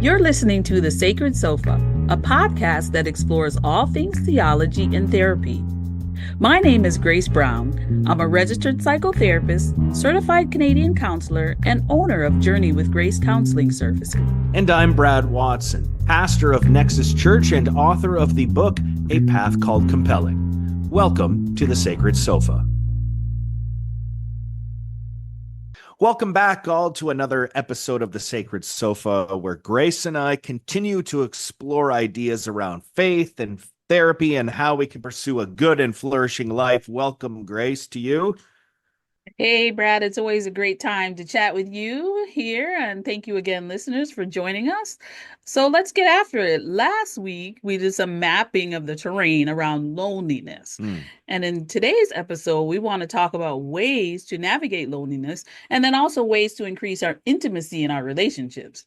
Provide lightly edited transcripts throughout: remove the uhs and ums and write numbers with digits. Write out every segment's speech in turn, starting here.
You're listening to The Sacred Sofa, a podcast that explores all things theology and therapy. My name is Grace Brown. I'm a registered psychotherapist, certified Canadian counselor, and owner of Journey with Grace Counseling Services. And I'm Brad Watson, pastor of Nexus Church and author of the book, A Path Called Compelling. Welcome to The Sacred Sofa. Welcome back all to another episode of The Sacred Sofa, where Grace and I continue to explore ideas around faith and therapy and how we can pursue a good and flourishing life. Welcome, Grace, to you. Hey, Brad, it's always a great time to chat with you here. And thank you again, listeners, for joining us. So let's get after it. Last week, we did some mapping of the terrain around loneliness. And in today's episode, we want to talk about ways to navigate loneliness and then also ways to increase our intimacy in our relationships.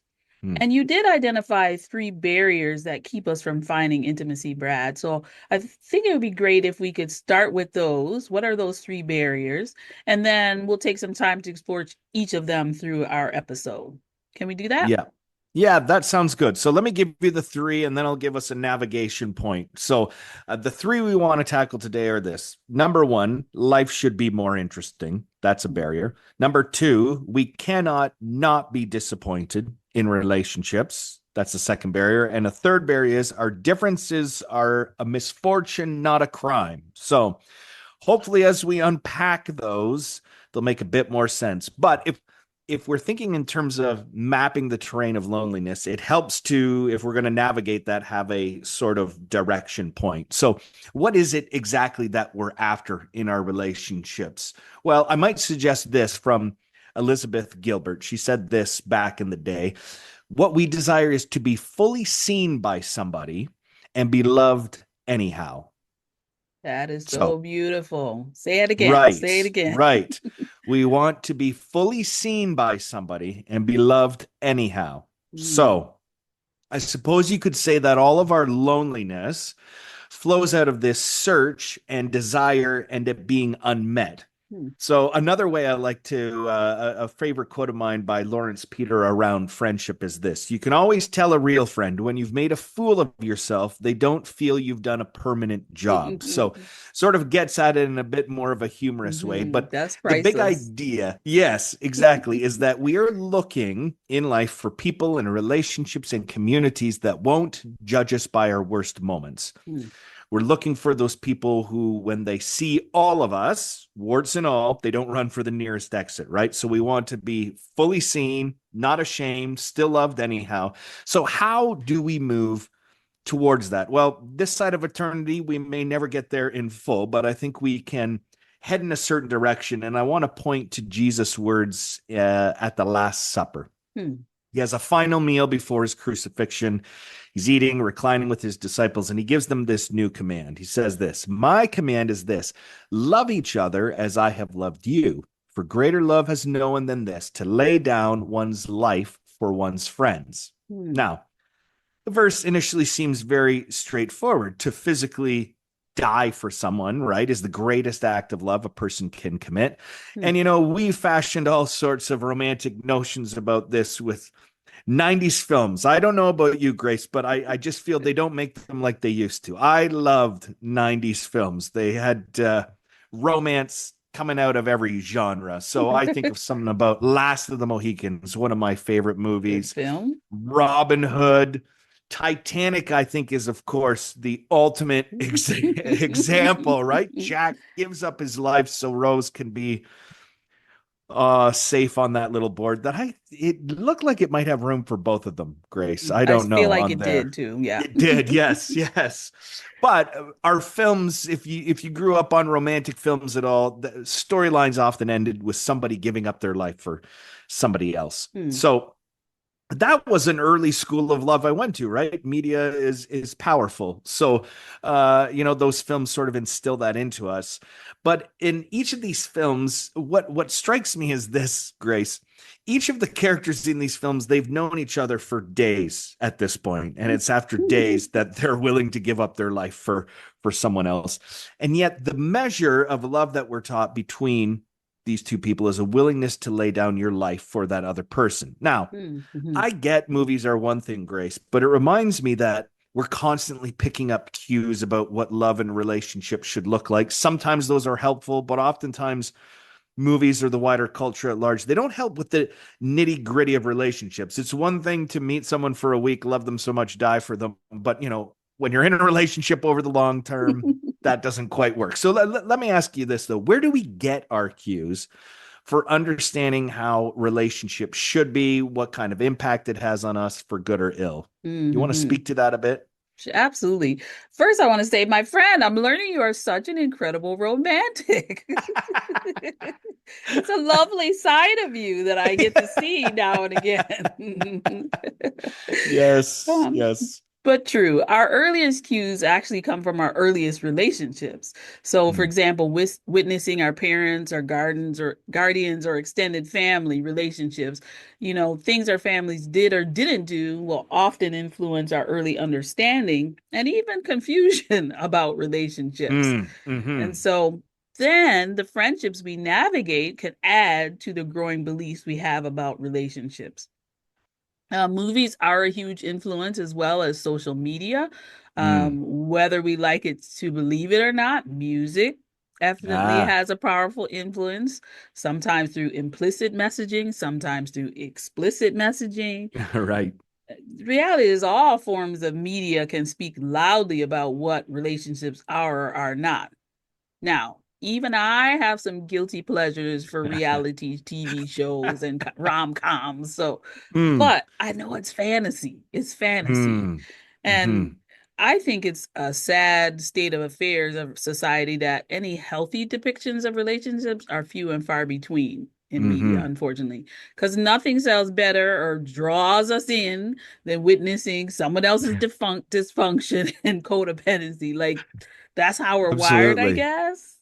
And you did identify 3 barriers that keep us from finding intimacy, Brad. So I think it would be great if we could start with those. What are those 3 barriers? And then we'll take some time to explore each of them through our episode. Can we do that? Yeah, that sounds good. So let me give you the 3, and then I'll give us a navigation point. So the 3 we want to tackle today are this. Number 1, life should be more interesting. That's a barrier. Number 2, we cannot not be disappointed in relationships. That's the second barrier. And a third barrier is our differences are a misfortune, not a crime. So hopefully as we unpack those, they'll make a bit more sense. But if we're thinking in terms of mapping the terrain of loneliness, it helps to, if we're going to navigate that, have a sort of direction point. So what is it exactly that we're after in our relationships? Well, I might suggest this from Elizabeth Gilbert. She said this back in the day. What we desire is to be fully seen by somebody and be loved anyhow. That is so beautiful. Say it again. Right. Say it again. Right. We want to be fully seen by somebody and be loved anyhow. So I suppose you could say that all of our loneliness flows out of this search and desire and it being unmet. So another way I like to, a favorite quote of mine by Lawrence Peter around friendship is this. You can always tell a real friend when you've made a fool of yourself, they don't feel you've done a permanent job. So sort of gets at it in a bit more of a humorous way. But that's the big idea, yes, exactly, is that we are looking in life for people and relationships and communities that won't judge us by our worst moments. We're looking for those people who, when they see all of us, warts and all, they don't run for the nearest exit, right? So we want to be fully seen, not ashamed, still loved anyhow. So how do we move towards that? Well, this side of eternity, we may never get there in full, but I think we can head in a certain direction. And I want to point to Jesus' words at the Last Supper. He has a final meal before his crucifixion. He's eating, reclining with his disciples, and he gives them this new command. He says this, "My command is this, love each other as I have loved you. For greater love has no one than this, to lay down one's life for one's friends." Now, the verse initially seems very straightforward. To physically die for someone, right, is the greatest act of love a person can commit. And, we fashioned all sorts of romantic notions about this with 90s films. I don't know about you, Grace, but I just feel they don't make them like they used to. I loved 90s films. They had romance coming out of every genre. So I think of something about Last of the Mohicans, one of my favorite movies. Good film. Robin Hood. Titanic, I think, is, of course, the ultimate example, right? Jack gives up his life so Rose can be safe on that little board. It looked like it might have room for both of them, Grace. I don't know. I feel like it did too. Yeah, it did. Yes. But our films, if you grew up on romantic films at all, the storylines often ended with somebody giving up their life for somebody else. So that was an early school of love I went to, right? Media is powerful. So, those films sort of instill that into us. But in each of these films, what strikes me is this, Grace. Each of the characters in these films, they've known each other for days at this point, and it's after days that they're willing to give up their life for someone else. And yet the measure of love that we're taught between these two people is a willingness to lay down your life for that other person. Now, Mm-hmm. I get movies are one thing, Grace, but it reminds me that we're constantly picking up cues about what love and relationships should look like. Sometimes those are helpful, but oftentimes movies or the wider culture at large, they don't help with the nitty gritty of relationships. It's one thing to meet someone for a week, love them so much, die for them. But, when you're in a relationship over the long term, that doesn't quite work. So let me ask you this, though. Where do we get our cues for understanding how relationships should be, what kind of impact it has on us for good or ill? You want to Mm-hmm. speak to that a bit? Absolutely. First, I want to say, my friend, I'm learning you are such an incredible romantic. It's a lovely side of you that I get to see now and again. Yes, Um, yes. but true, our earliest cues actually come from our earliest relationships. So, for Mm, example, witnessing our parents, our gardens or guardians, or extended family relationships, things our families did or didn't do will often influence our early understanding and even confusion about relationships. And mm-hmm. so then the friendships we navigate can add to the growing beliefs we have about relationships. Movies are a huge influence as well as social media. Mm. Whether we like it to believe it or not, music definitely Ah, has a powerful influence, sometimes through implicit messaging, sometimes through explicit messaging. right. The reality is, all forms of media can speak loudly about what relationships are or are not. Now, even I have some guilty pleasures for reality TV shows and rom-coms. So, Mm, but I know it's fantasy. It's fantasy. mm, And mm-hmm. I think it's a sad state of affairs of society that any healthy depictions of relationships are few and far between in media, Mm-hmm. unfortunately, because nothing sells better or draws us in than witnessing someone else's defunct dysfunction and codependency. Like, that's how we're wired, I Absolutely. guess.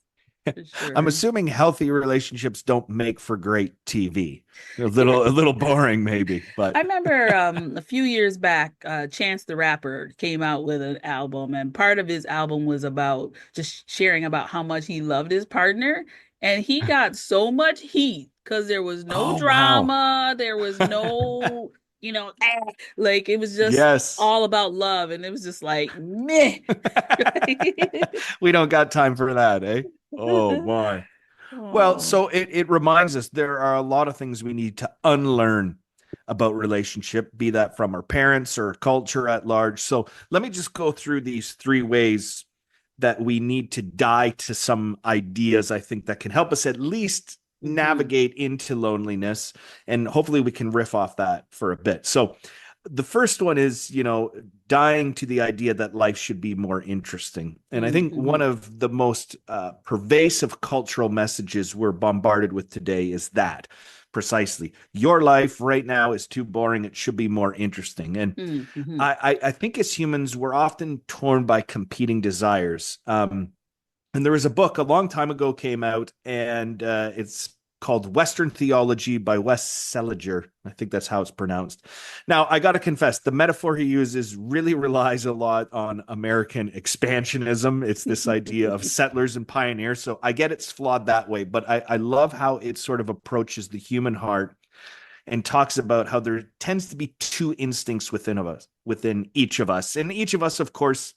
For I'm sure. assuming healthy relationships don't make for great TV. A little boring maybe, I but remember a few years back, Chance the Rapper came out with an album, and part of his album was about just sharing about how much he loved his partner. And he got so much heat because there was no oh wow. drama, there was no, like it was just Yes. all about love. And it was just like, meh. We don't got time for that, eh? Oh my. Well, Oh. so it reminds us there are a lot of things we need to unlearn about relationship, be that from our parents or culture at large. So let me just go through these three ways that we need to die to some ideas, I think, that can help us at least Hmm. navigate into loneliness. And hopefully we can riff off that for a bit. So the first one is, dying to the idea that life should be more interesting. And I think one Hmm. of the most pervasive cultural messages we're bombarded with today is that precisely your life right now is too boring. It should be more interesting. And Hmm. I think as humans, we're often torn by competing desires. And there was a book a long time ago came out, and it's called Western Theology by Wes Seliger. I think that's how it's pronounced. Now, I got to confess, the metaphor he uses really relies a lot on American expansionism. It's this idea of settlers and pioneers. So I get it's flawed that way, but I love how it sort of approaches the human heart and talks about how there tends to be two instincts within each of us. And each of us, of course,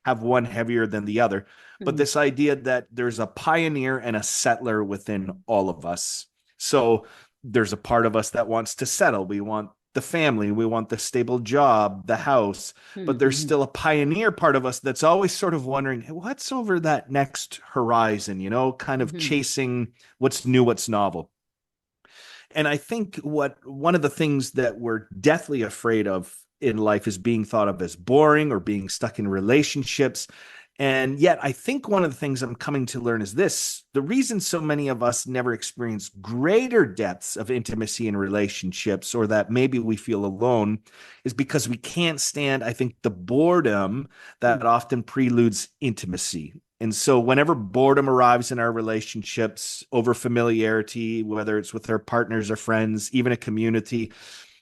have one heavier than the other. But Hmm. this idea that there's a pioneer and a settler within all of us. So there's a part of us that wants to settle. We want the family, we want the stable job, the house, but there's Hmm. still a pioneer part of us that's always sort of wondering, hey, what's over that next horizon, kind of Hmm. chasing what's new, what's novel. And I think what one of the things that we're deathly afraid of in life is being thought of as boring or being stuck in relationships. And yet, I think one of the things I'm coming to learn is this: the reason so many of us never experience greater depths of intimacy in relationships, or that maybe we feel alone, is because we can't stand, I think, the boredom that often preludes intimacy. And so, whenever boredom arrives in our relationships over familiarity, whether it's with our partners or friends, even a community,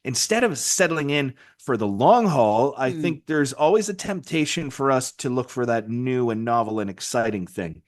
instead of settling in for the long haul, I Hmm. think there's always a temptation for us to look for that new and novel and exciting thing.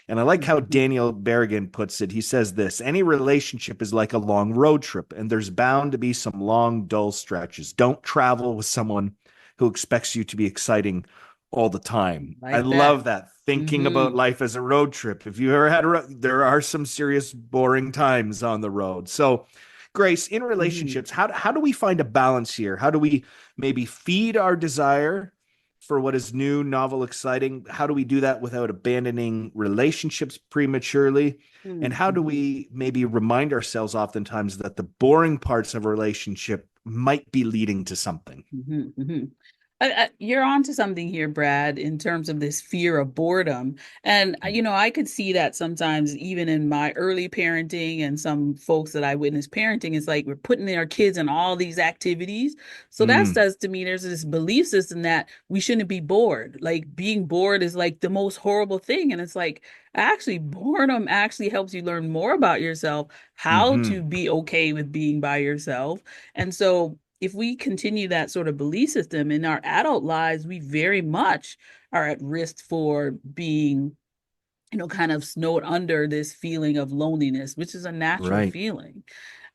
And I like how Mhm. Daniel Berrigan puts it. He says this: any relationship is like a long road trip, and there's bound to be some long, dull stretches. Don't travel with someone who expects you to be exciting all the time. I Like that. love that. Thinking about Hmm. life as a road trip. If you ever had there are some serious boring times on the road. So, Grace, in Hmm. relationships, how do we find a balance here? How do we maybe feed our desire for what is new, novel, exciting? How do we do that without abandoning relationships prematurely? And how do Hmm. we maybe remind ourselves oftentimes that the boring parts of a relationship might be leading to something? Hmm. Hmm. You're onto something here, Brad, in terms of this fear of boredom. And, I could see that sometimes even in my early parenting and some folks that I witnessed parenting, it's like we're putting our kids in all these activities. So that Mm, says to me there's this belief system that we shouldn't be bored. Like being bored is like the most horrible thing. And it's like, actually, boredom actually helps you learn more about yourself, how to mm-hmm. be okay with being by yourself. And so if we continue that sort of belief system in our adult lives, we very much are at risk for being, kind of snowed under this feeling of loneliness, which is a natural Right. feeling.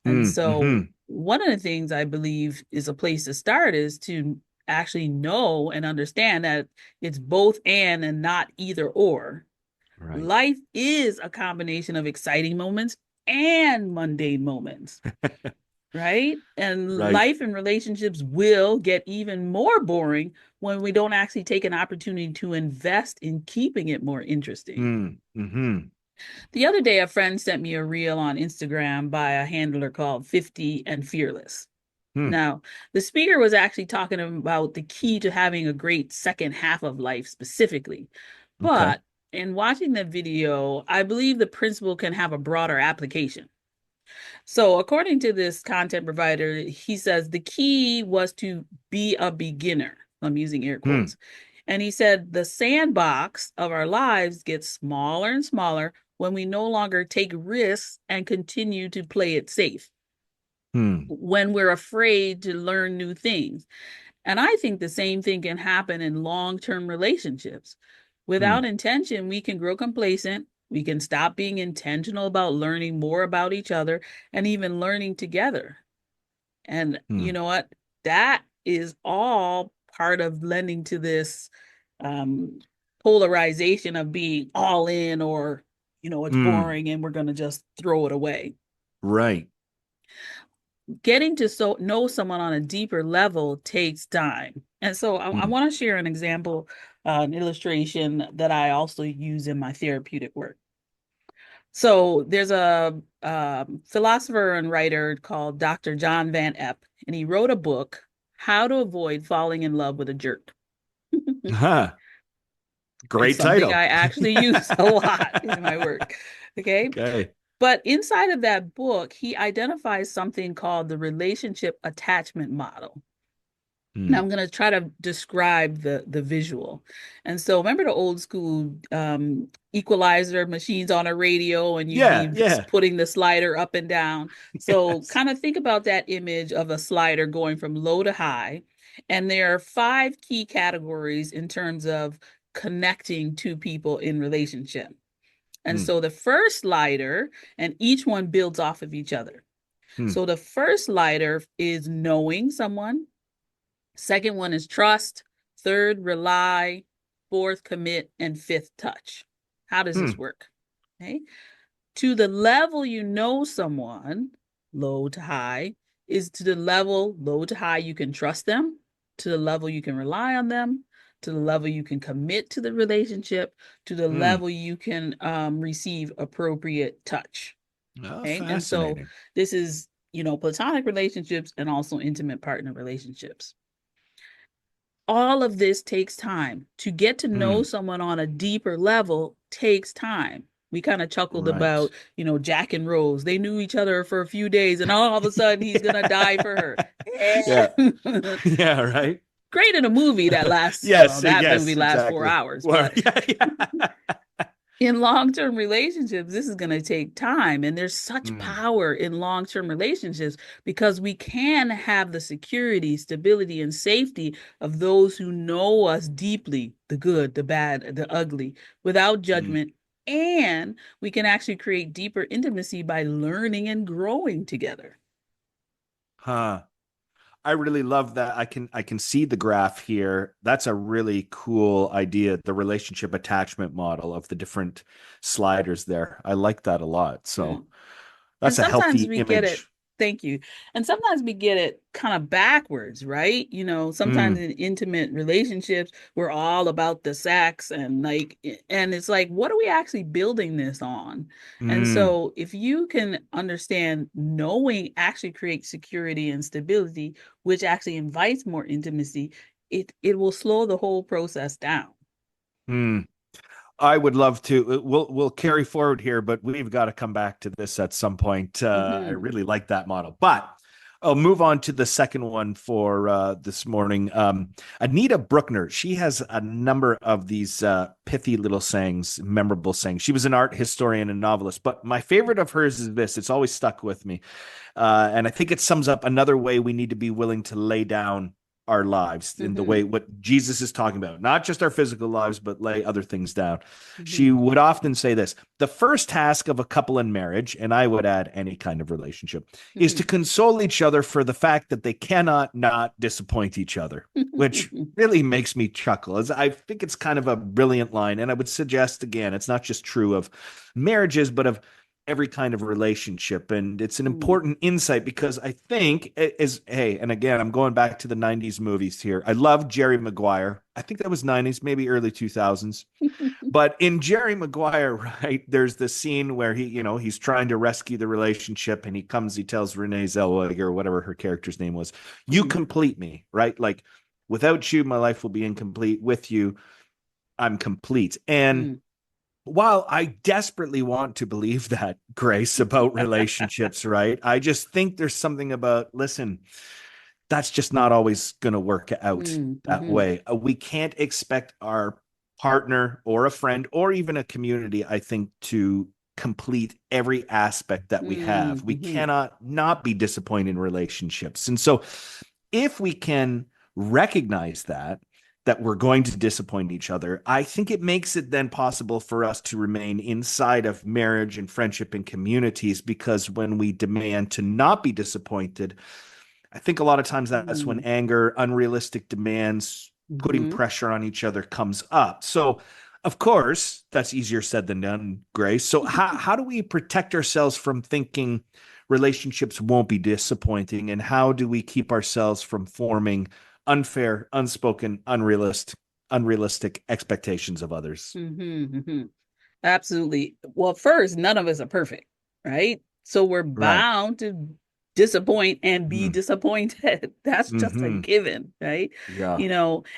And so, Mm-hmm. one of the things I believe is a place to start is to actually know and understand that it's both and not either or. Right. Life is a combination of exciting moments and mundane moments, right? And Right. life and relationships will get even more boring when we don't actually take an opportunity to invest in keeping it more interesting. Mm-hmm. The other day, a friend sent me a reel on Instagram by a handler called 50 and Fearless. Hmm. Now, the speaker was actually talking about the key to having a great second half of life specifically. Okay. But in watching the video, I believe the principle can have a broader application. So, according to this content provider, he says the key was to be a beginner. I'm using air Hmm. quotes. And he said the sandbox of our lives gets smaller and smaller when we no longer take risks and continue to play it safe, Hmm. when we're afraid to learn new things. And I think the same thing can happen in long term relationships. Without Hmm. intention, we can grow complacent. We can stop being intentional about learning more about each other and even learning together. And you Hmm. know what? That is all part of lending to this um, polarization of being all in or, it's Hmm. boring and we're going to just throw it away. Right. Getting to know someone on a deeper level takes time. And so I Hmm. want to share an example, an illustration that I also use in my therapeutic work. So there's a philosopher and writer called Dr. John Van Epp, and he wrote a book, How to Avoid Falling in Love with a Jerk. Huh. It's Great something title. I actually use a lot in my work. Okay. Okay. But inside of that book, he identifies something called the relationship attachment model. Now Hmm. I'm going to try to describe the visual. And so remember the old school equalizer machines on a radio and you'd Yeah. be Yeah. putting the slider up and down. So Yes. kind of think about that image of a slider going from low to high. And there are five key categories in terms of connecting two people in relationship. And Hmm. so the first slider, and each one builds off of each other. Hmm. So the first slider is knowing someone. Second one is trust. Third, rely. Fourth, commit. And fifth, touch. How does Hmm. this work? Okay. To the level you know someone, low to high, is to the level low to high you can trust them, to the level you can rely on them, to the level you can commit to the relationship, to the Hmm. level you can receive appropriate touch. Oh, Okay. And so fascinating. this is, platonic relationships and also intimate partner relationships. All of this takes time. To get to know Hmm. someone on a deeper level takes time. We kind of chuckled Right. about, Jack and Rose. They knew each other for a few days, and all of a sudden he's gonna die for her. Yeah. Eh. Yeah. Right. Great in a movie that lasts, well, Yes. that movie Yes. lasts four Exactly. hours, Well, but yeah. Yeah. in long-term relationships, this is going to take time. And there's such Hmm. power in long-term relationships because we can have the security, stability, and safety of those who know us deeply, the good, the bad, the ugly, without Hmm. judgment. And we can actually create deeper intimacy by learning and growing together. Huh. I really love that. I can see the graph here. That's a really cool idea, the relationship attachment model of the different sliders there. I like that a lot. Mm. So And that's a healthy sometimes we get it, image. thank you. And sometimes we get it kind of backwards, right? Sometimes Mm, in intimate relationships, we're all about the sex and and it's like, what are we actually building this on? And mm, so if you can understand knowing actually creates security and stability, which actually invites more intimacy, it will slow the whole process down. mm. I would love to. We'll carry forward here, but we've got to come back to this at some point. I Hmm. really like that model, but I'll move on to the second one for this morning. Anita Bruckner, she has a number of these pithy little sayings, memorable sayings. She was an art historian and novelist, but my favorite of hers is this. It's always stuck with me, and I think it sums up another way we need to be willing to lay down our lives in the way Hmm. what Jesus is talking about, not just our physical lives, but lay other things down. Hmm. She would often say this: the first task of a couple in marriage, and I would add any kind of relationship, is to Hmm. console each other for the fact that they cannot not disappoint each other, which really makes me chuckle. As I think it's kind of a brilliant line. And I would suggest, again, it's not just true of marriages, but of every kind of relationship. And it's an important insight because I think is, hey, and again, I'm going back to the 90s movies here. I love Jerry Maguire. I think that was 90s, maybe early 2000s. But in Jerry Maguire, right, there's the scene where he's trying to rescue the relationship and he tells Renee Zellweger or whatever her character's name was, you Hmm. complete me, right? Like without you, my life will be incomplete. With you, I'm complete. And Hmm. while I desperately want to believe that, Grace, about relationships, right? I just think there's something about, listen, that's just not always going to work out Hmm. that Hmm. way. We can't expect our partner or a friend or even a community, I think, to complete every aspect that we have. We Hmm. cannot not be disappointed in relationships. And so if we can recognize that we're going to disappoint each other, I think it makes it then possible for us to remain inside of marriage and friendship and communities, because when we demand to not be disappointed, I think a lot of times that's when Hmm. anger, unrealistic demands, putting Hmm. pressure on each other comes up. So, of course, that's easier said than done, Grace. So, how do we protect ourselves from thinking relationships won't be disappointing? And how do we keep ourselves from forming unfair, unspoken, unrealistic expectations of others? Hmm. Absolutely. Well, first, none of us are perfect, right? So we're Right. bound to disappoint and be Mm. disappointed. That's just a Hmm. given, right? Yeah.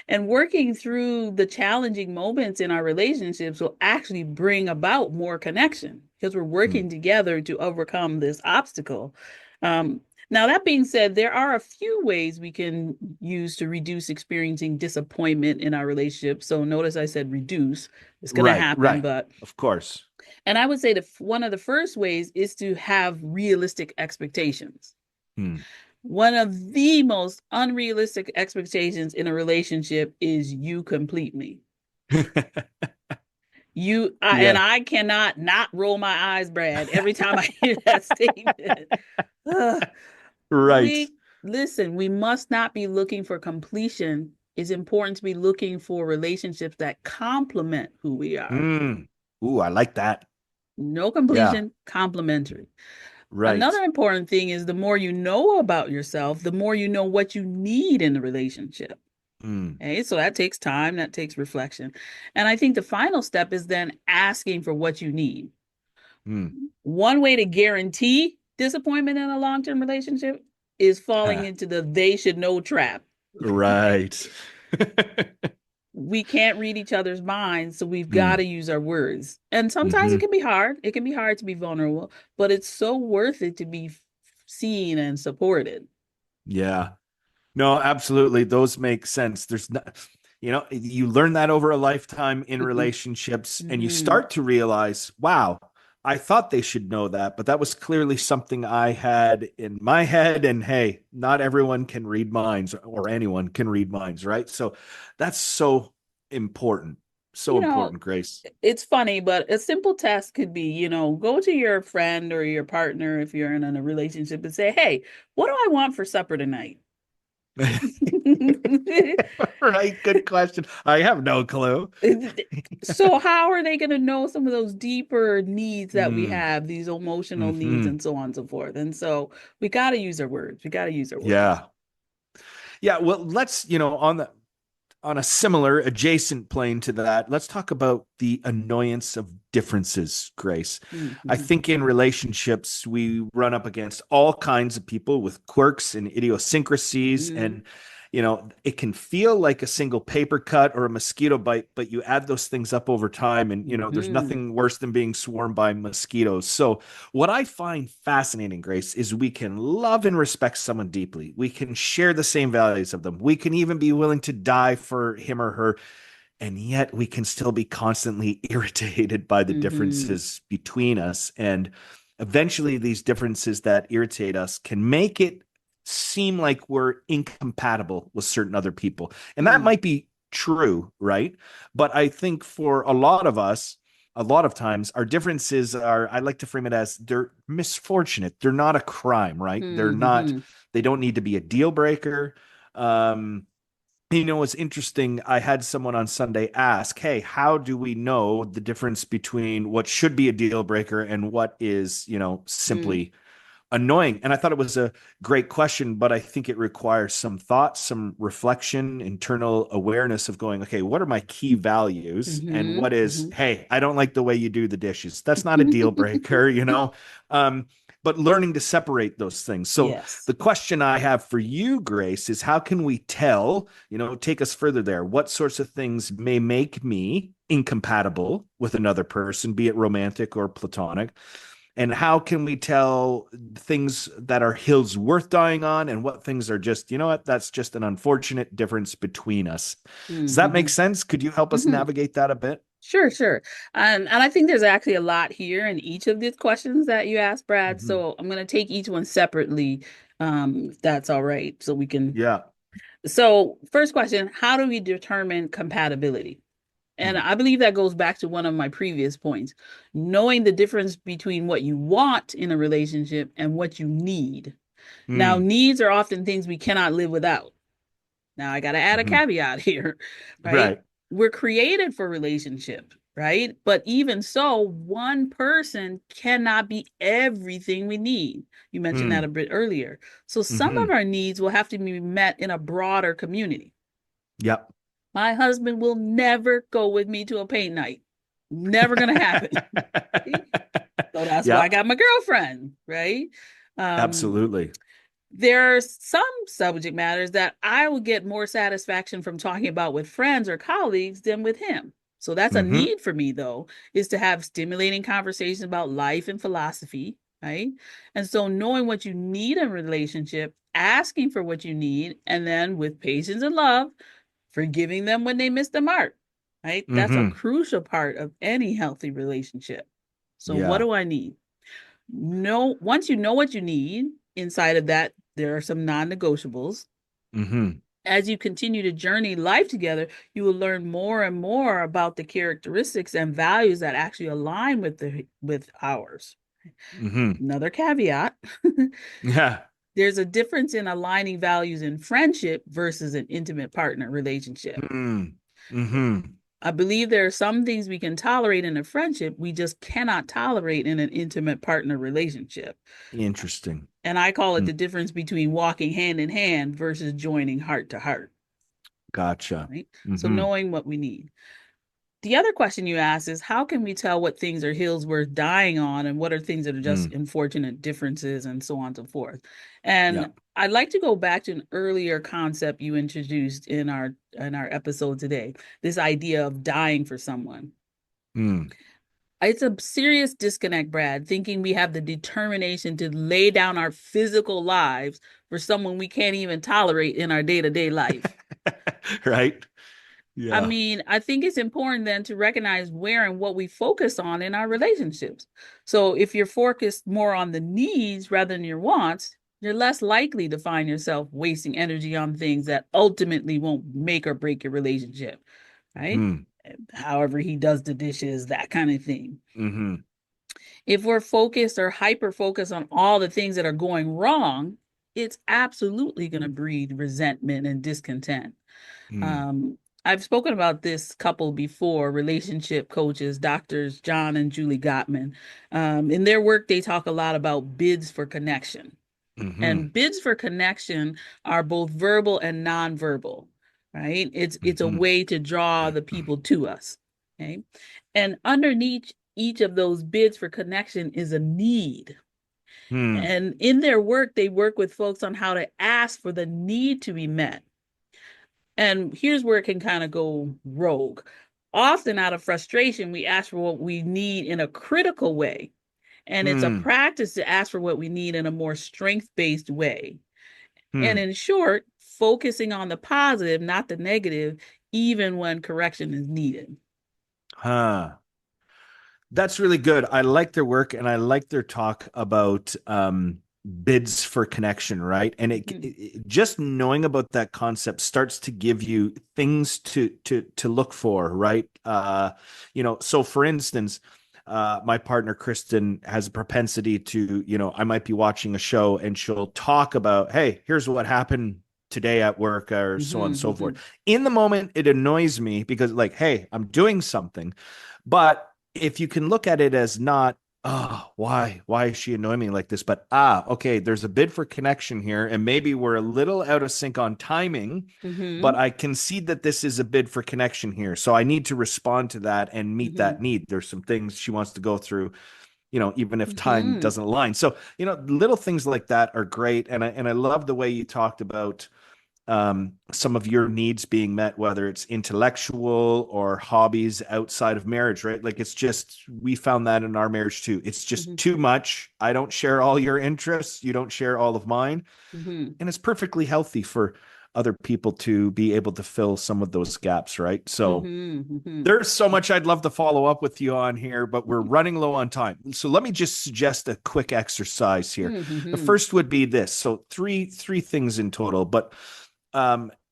And working through the challenging moments in our relationships will actually bring about more connection because we're Mm. working together to overcome this obstacle. Um, Now, that being said, there are a few ways we can use to reduce experiencing disappointment in our relationship. So notice I said reduce. It's going to Right. happen, Right. but Of course. and I would say one of the first ways is to have realistic expectations. Mm. One of the most unrealistic expectations in a relationship is you complete me. And Yeah. I cannot not roll my eyes, Brad, every time I hear that statement. Ugh. Right. We Listen, we must not be looking for completion. It's important to be looking for relationships that complement who we are. Mm. Ooh, I like that. No Yeah. completion, complementary. Another Right. important thing is the more you know about yourself, the more you know what you need in the relationship. Mm. Okay, so that takes time, that takes reflection. And I think the final step is then asking for what you need. Mm. One way to guarantee disappointment in a long term relationship is falling Huh. into the they should know trap. Right. We can't read each other's minds, so we've got to Mm. use our words. And sometimes it Hmm. can be hard. It can be hard to be vulnerable, but it's so worth it to be seen and supported. Yeah. No, absolutely. Those make sense. There's not, you learn that over a lifetime in relationships, and you Mm-hmm. start to realize, wow, I thought they should know that, but that was clearly something I had in my head. And hey, not everyone can read minds, or anyone can read minds, right? So that's so important. So You know, important, Grace. it's funny, but a simple test could be, go to your friend or your partner if you're in a relationship and say, "Hey, what do I want for supper tonight?" Right, good question. I have no clue. So how are they going to know some of those deeper needs that we Mm, have, these emotional needs hmm. and so on and so forth? And so we got to use our words. We got to use our words. Yeah. Yeah, well, let's, on a similar adjacent plane to that, let's talk about the annoyance of differences, Grace. I Mhm. think in relationships, we run up against all kinds of people with quirks and idiosyncrasies. Mhm. And, it can feel like a single paper cut or a mosquito bite, but you add those things up over time. And, there's Mhm. nothing worse than being swarmed by mosquitoes. So, what I find fascinating, Grace, is we can love and respect someone deeply. We can share the same values of them. We can even be willing to die for him or her. And yet we can still be constantly irritated by the Mhm. differences between us. And eventually, these differences that irritate us can make it seem like we're incompatible with certain other people. And that Mhm. might be true, right? But I think for a lot of us, a lot of times our differences are, I like to frame it as they're misfortunate. They're not a crime, right? They're not, Mhm. they don't need to be a deal breaker. Um, it's interesting. I had someone on Sunday ask, "Hey, how do we know the difference between what should be a deal breaker and what is, Mhm. simply annoying?" And I thought it was a great question, but I think it requires some thought, some reflection, internal awareness of going, okay, what are my key values? And Mhm. what is, Mhm. hey, I don't like the way you do the dishes. That's not a deal breaker, Um, but learning to separate those things. So Yes. the question I have for you, Grace, is how can we tell, take us further there? What sorts of things may make me incompatible with another person, be it romantic or platonic? And how can we tell things that are hills worth dying on and what things are just, that's just an unfortunate difference between us? Does that make Mhm. sense? Could you help us Mhm. navigate that a bit? Sure, sure. And I think there's actually a lot here in each of these questions that you asked, Brad. Hmm. So I'm going to take each one separately, if that's all right. So we can. Yeah. So first question, how do we determine compatibility? And Mm. I believe that goes back to one of my previous points, knowing the difference between what you want in a relationship and what you need. Now, Mm. needs are often things we cannot live without. Now, I got to add a Hmm. caveat here, right? Right. We're created for relationship, right? But even so, one person cannot be everything we need. You mentioned that a Mm. bit earlier. So some of Hmm. our needs will have to be met in a broader community. Yep. My husband will never go with me to a paint night. Never going to happen. So that's why I Yep. got my girlfriend, right? Um, Absolutely. there are some subject matters that I will get more satisfaction from talking about with friends or colleagues than with him. So that's a Hmm. need for me, though, is to have stimulating conversations about life and philosophy, right? And so knowing what you need in a relationship, asking for what you need, and then with patience and love, forgiving them when they miss the mark, right? That's a Hmm. crucial part of any healthy relationship. So what Yeah. do I need? Once you know what you need, inside of that, there are some non-negotiables. Hmm. As you continue to journey life together, you will learn more and more about the characteristics and values that actually align with ours. Hmm. Another caveat, Yeah. there's a difference in aligning values in friendship versus an intimate partner relationship. Mm. Hmm. I believe there are some things we can tolerate in a friendship we just cannot tolerate in an intimate partner relationship. Interesting. And I call it Mm. the difference between walking hand in hand versus joining heart to heart, Gotcha. right? So Hmm. knowing what we need. The other question you asked is how can we tell what things are hills worth dying on and what are things that are just Mm. unfortunate differences and so on and so forth. Yeah. And I'd like to go back to an earlier concept you introduced in our episode today, this idea of dying for someone. Mm. It's a serious disconnect, Brad, thinking we have the determination to lay down our physical lives for someone we can't even tolerate in our day-to-day life. Right? I Yeah. mean, I think it's important then to recognize where and what we focus on in our relationships. So if you're focused more on the needs rather than your wants, you're less likely to find yourself wasting energy on things that ultimately won't make or break your relationship, right? Hmm. however he does the dishes, that kind of thing. Mm-hmm. If we're focused or hyper focused on all the things that are going wrong, it's absolutely going to breed resentment and discontent. Mm. Um, I've spoken about this couple before, relationship coaches, doctors John and Julie Gottman. In their work, they talk a lot about bids for connection. Mm-hmm. And bids for connection are both verbal and nonverbal, right? It's a Mm-hmm. way to draw the people to us. Okay. And underneath each of those bids for connection is a need. Mm. And in their work, they work with folks on how to ask for the need to be met. And here's where it can kind of go rogue. Often, out of frustration, we ask for what we need in a critical way. And it's a Mm. practice to ask for what we need in a more strength based way. And Mm. in short, focusing on the positive, not the negative, even when correction is needed. Huh. That's really good. I like their work and I like their talk about bids for connection, right? And Mm-hmm. just knowing about that concept starts to give you things to look for, right? So for instance, my partner Kristen has a propensity to, I might be watching a show and she'll talk about, hey, here's what happened today at work or so on and so forth. Mm-hmm. In the moment, it annoys me because, like, hey, I'm doing something. But if you can look at it as not, oh, why is she annoying me like this? But okay, there's a bid for connection here, and maybe we're a little out of sync on timing, but Mm-hmm. I can see that this is a bid for connection here. So I need to respond to that and meet Mm-hmm. that need. There's some things she wants to go through, even if time Mm-hmm. doesn't align. So, little things like that are great. And I love the way you talked about some of your needs being met, whether it's intellectual or hobbies outside of marriage, right? Like we found that in our marriage too. It's just Mm-hmm. too much. I don't share all your interests. You don't share all of mine. Mm-hmm. And it's perfectly healthy for other people to be able to fill some of those gaps, right? So Mm-hmm. there's so much I'd love to follow up with you on here, but we're running low on time. So let me just suggest a quick exercise here. The Mm-hmm. first would be this. So three things in total, but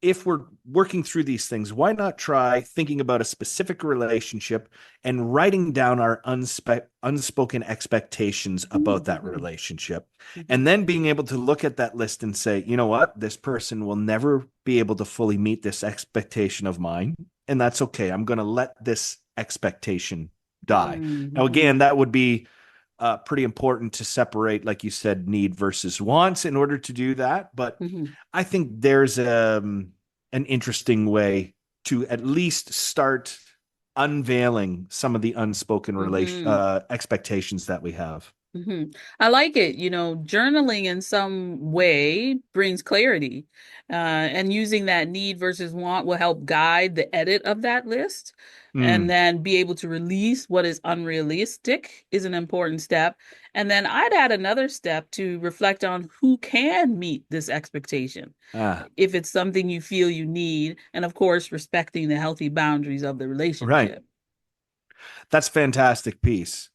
if we're working through these things, why not try thinking about a specific relationship and writing down our unspoken expectations about that Mm-hmm. relationship? Mm-hmm. And then being able to look at that list and say, you know what, this person will never be able to fully meet this expectation of mine. And that's okay. I'm going to let this expectation die. Now, Mm-hmm. again, that would be pretty important to separate, like you said, need versus wants in order to do that. But Mm-hmm. I think there's an interesting way to at least start unveiling some of the unspoken Mm-hmm. expectations that we have. Hmm. I like it. Journaling in some way brings clarity, and using that need versus want will help guide the edit of that list. And Mm. then be able to release what is unrealistic is an important step. And then I'd add another step to reflect on who can meet this expectation, Ah, if it's something you feel you need, and of course, respecting the healthy boundaries of the right. relationship. That's a fantastic piece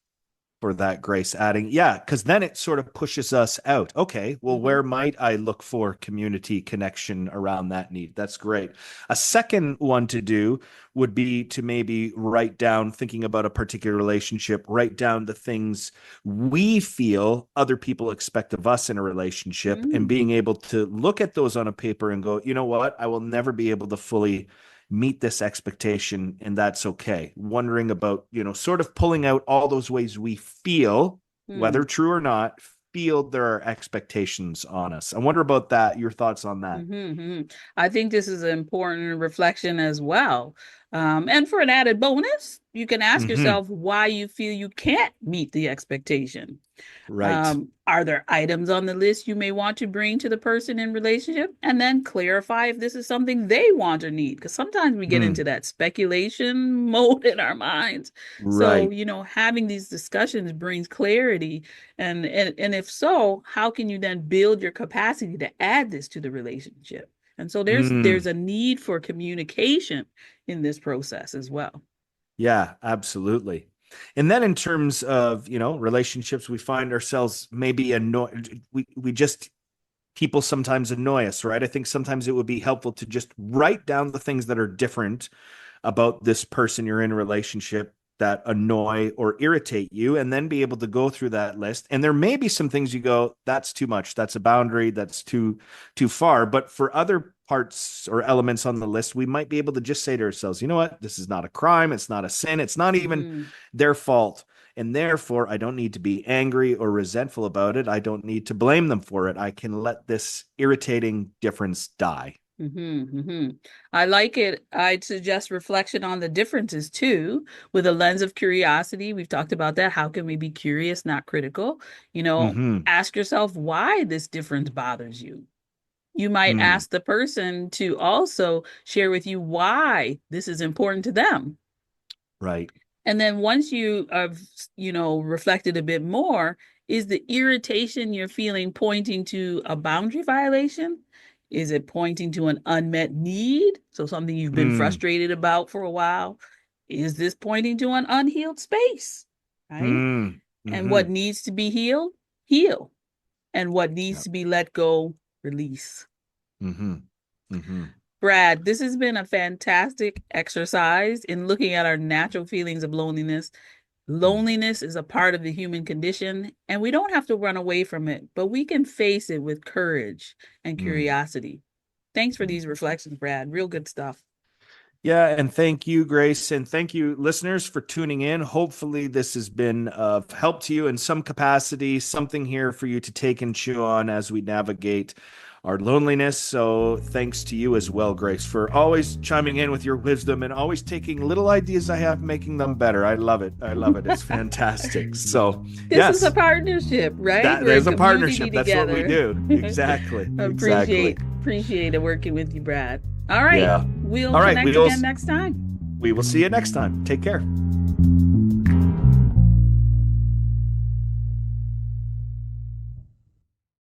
for that, Grace, adding, yeah, because then it sort of pushes us out. Okay, well, Hmm. where might I look for community connection around that need? That's great. A second one to do would be to maybe write down, thinking about a particular relationship, write down the things we feel other people expect of us in a relationship, and Mm-hmm. being able to look at those on a paper and go, you know what, I will never be able to fully meet this expectation, and that's okay. Wondering about, sort of pulling out all those ways we feel, whether true or not, feel there are expectations on us. I wonder about that. Your thoughts on that? Mm-hmm. I think this is an important reflection as well. And for an added bonus, you can ask Mm-hmm. yourself why you feel you can't meet the expectation. Right. Are there items on the list you may want to bring to the person in relationship? And then clarify if this is something they want or need. Because sometimes we get into Mm. that speculation mode in our minds. So, Right. having these discussions brings clarity. And if so, how can you then build your capacity to add this to the relationship? And so there's Mm. a need for communication in this process as well. Yeah, absolutely. And then in terms of, relationships, we find ourselves maybe annoyed. We just people sometimes annoy us, right? I think sometimes it would be helpful to just write down the things that are different, about this person you're in a relationship that annoy or irritate you, and then be able to go through that list. And there may be some things you go, that's too much, that's a boundary, that's too far. But for other parts or elements on the list, we might be able to just say to ourselves, you know what, this is not a crime, it's not a sin, it's not even Mm-hmm. their fault, and therefore I don't need to be angry or resentful about it. I don't need to blame them for it. I can let this irritating difference die. Mm-hmm, mm-hmm. I like it. I'd suggest reflection on the differences too, with a lens of curiosity. We've talked about that. How can we be curious, not critical? Mm-hmm. Ask yourself why this difference bothers you. You might Mm, ask the person to also share with you why this is important to them. right. And then once you have, reflected a bit more, is the irritation you're feeling pointing to a boundary violation? Is it pointing to an unmet need? So something you've been Mm, frustrated about for a while? Is this pointing to an unhealed space? Right? mm, And what mm-hmm. needs to be healed, heal. And what needs Yep. to be let go, release. Mm-hmm. Mm-hmm. Brad, this has been a fantastic exercise in looking at our natural feelings of loneliness. Mm, Loneliness is a part of the human condition, and we don't have to run away from it, but we can face it with courage and mm, curiosity. Thanks for mm. these reflections, Brad. Real good stuff. Yeah, and thank you, Grace, and thank you, listeners, for tuning in. Hopefully, this has been of help to you in some capacity, something here for you to take and chew on as we navigate our loneliness. So, thanks to you as well, Grace, for always chiming in with your wisdom and always taking little ideas I have, making them better. I love it. I love it. It's fantastic. So, This is a yes, partnership, right? that We're in there's a community partnership. That's what we together. do. Exactly. Exactly. Appreciate it working with you, Brad. All right. Yeah. We'll All right. connect again next time. We will see you next time. Take care.